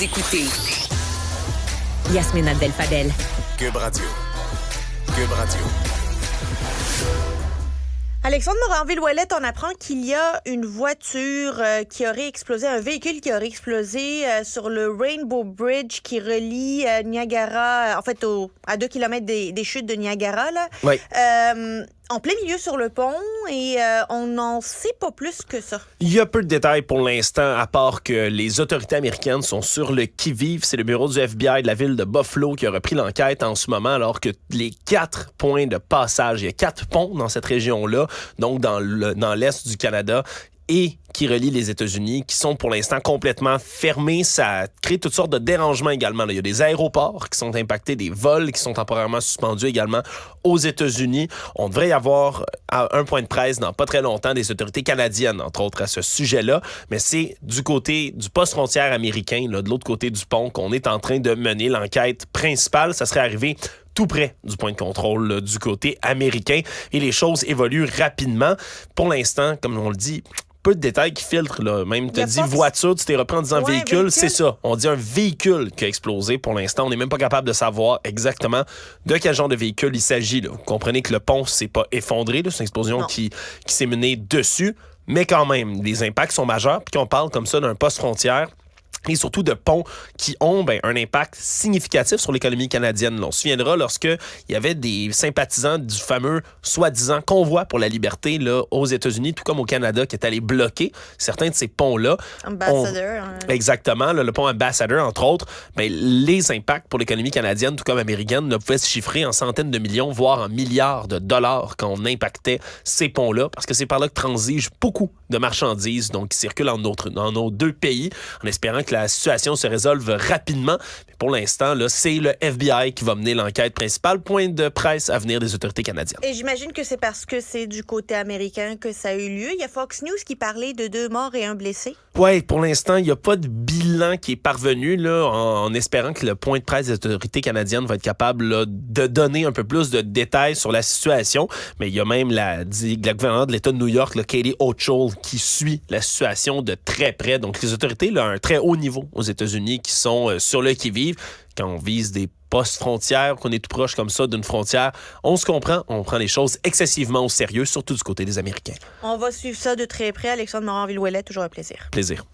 Écoutez Yasmine Abdel-Fadel. Cube Radio. Cube Radio. Alexandre Moranville-Ouellette, on apprend qu'il y a une voiture qui aurait explosé, un véhicule qui aurait explosé sur le Rainbow Bridge qui relie Niagara, à 2 kilomètres des chutes de Niagara, là. Oui. En plein milieu sur le pont, et on n'en sait pas plus que ça. Il y a peu de détails pour l'instant, à part que les autorités américaines sont sur le qui-vive. C'est le bureau du FBI de la ville de Buffalo qui a repris l'enquête en ce moment, alors que les 4 points de passage, il y a 4 ponts dans cette région-là, donc dans l'est du Canada, et qui relient les États-Unis, qui sont pour l'instant complètement fermés. Ça crée toutes sortes de dérangements également. Il y a des aéroports qui sont impactés, des vols qui sont temporairement suspendus également aux États-Unis. On devrait y avoir un point de presse dans pas très longtemps des autorités canadiennes, entre autres, à ce sujet-là. Mais c'est du côté du poste frontière américain, là, de l'autre côté du pont, qu'on est en train de mener l'enquête principale. Ça serait arrivé tout près du point de contrôle là, du côté américain. Et les choses évoluent rapidement. Pour l'instant, comme on le dit, peu de détails qui filtrent, là. Même te dit voiture, tu t'es repris en disant véhicule, c'est ça. On dit un véhicule qui a explosé pour l'instant. On n'est même pas capable de savoir exactement de quel genre de véhicule il s'agit, là. Vous comprenez que le pont s'est pas effondré, là. C'est une explosion qui s'est menée dessus. Mais quand même, les impacts sont majeurs. Puis qu'on parle comme ça d'un poste frontière, et surtout de ponts qui ont un impact significatif sur l'économie canadienne. Là, on se souviendra lorsque il y avait des sympathisants du fameux soi-disant convoi pour la liberté là, aux États-Unis, tout comme au Canada, qui est allé bloquer certains de ces ponts-là. Ambassador. Exactement, là, le pont Ambassador, entre autres. Les impacts pour l'économie canadienne, tout comme américaine, là, pouvaient se chiffrer en centaines de millions, voire en milliards de dollars quand on impactait ces ponts-là, parce que c'est par là que transigent beaucoup de marchandises, donc qui circulent en nos 2 pays, en espérant que la situation se résolve rapidement. Mais pour l'instant, là, c'est le FBI qui va mener l'enquête principale. Point de presse à venir des autorités canadiennes. Et j'imagine que c'est parce que c'est du côté américain que ça a eu lieu. Il y a Fox News qui parlait de 2 morts et 1 blessé. Oui, pour l'instant, il n'y a pas de bilan qui est parvenu, là, en espérant que le point de presse des autorités canadiennes va être capable là, de donner un peu plus de détails sur la situation. Mais il y a même la gouverneure de l'État de New York, là, Katie Hochul, qui suit la situation de très près. Donc, les autorités, là, à un très haut niveau aux États-Unis, qui sont sur le qui-vive. Quand on vise des postes frontières, qu'on est tout proche comme ça d'une frontière, on se comprend, on prend les choses excessivement au sérieux, surtout du côté des Américains. On va suivre ça de très près. Alexandre Moranville-Ouellette, toujours un plaisir. Plaisir.